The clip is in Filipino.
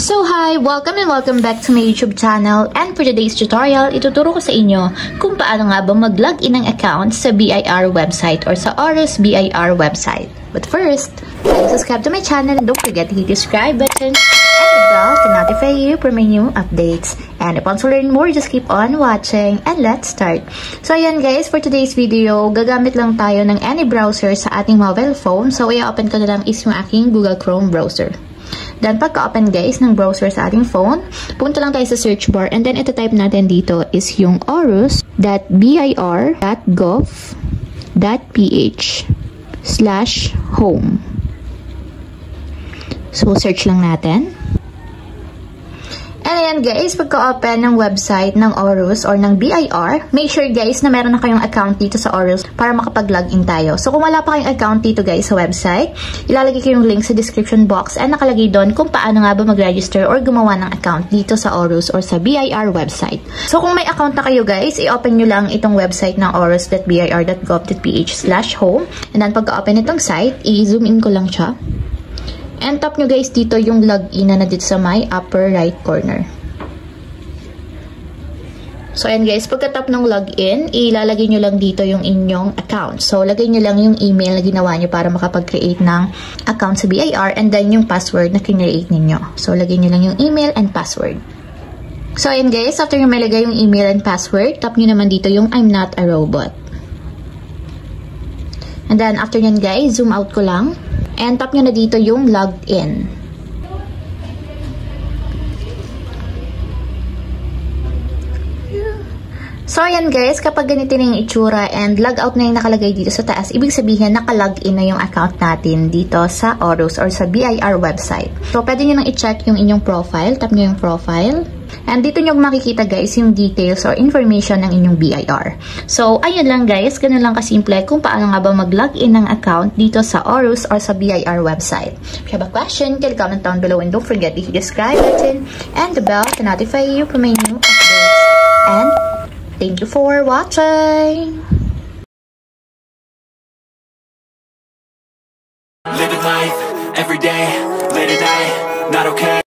So hi! Welcome and welcome back to my YouTube channel, and for today's tutorial, ituturo ko sa inyo kung paano nga ba mag-login ng account sa BIR website or sa Aurus BIR website. But first, subscribe to my channel and don't forget to hit the subscribe button and the bell to notify you for my new updates. And if you want to learn more, just keep on watching and let's start. So ayan guys, for today's video, gagamit lang tayo ng any browser sa ating mobile phone. So i-open ko na lang is yung aking Google Chrome browser. Then, pagka-open guys ng browser sa ating phone, punta lang tayo sa search bar and then ito-type natin dito is yung aurus.bir.gov.ph/home. So, search lang natin. And ayan guys, pagka-open ng website ng Aurus or ng BIR, make sure guys na meron na kayong account dito sa Aurus para makapag-login tayo. So kung wala pa kayong account dito guys sa website, ilalagay ko yung link sa description box and nakalagay doon kung paano nga ba mag-register or gumawa ng account dito sa Aurus or sa BIR website. So kung may account na kayo guys, i-open nyo lang itong website ng aurus.bir.gov.ph/home, and then pagka-open itong site, i-zoom in ko lang siya. And tap nyo guys dito yung login na dito sa my upper right corner. So ayan guys, pagka-tap ng login, ilalagay nyo lang dito yung inyong account. So lagay nyo lang yung email na ginawa nyo para makapag-create ng account sa BIR, and then yung password na kinreate ninyo. So lagay nyo lang yung email and password. So ayan guys, after nyo malagay yung email and password, tap nyo naman dito yung I'm not a robot. And then after nyan guys, zoom out ko lang. And tap nyo na dito yung logged in. So, ayan guys, kapag ganito na yung itsura and log out na yung nakalagay dito sa taas, ibig sabihin nakalog in na yung account natin dito sa Aurus or sa BIR website. So, pwede nyo nang i-check yung inyong profile. Tap nyo yung profile. And dito nyo makikita guys yung details or information ng inyong BIR. So, ayun lang guys. Ganun lang kasimple kung paano nga ba mag-login ng account dito sa Aurus or sa BIR website. If you have a question, can comment down below and don't forget to hit the subscribe button and the bell to notify you for my new updates. And thank you for watching! Living life, every day, late at night, not okay.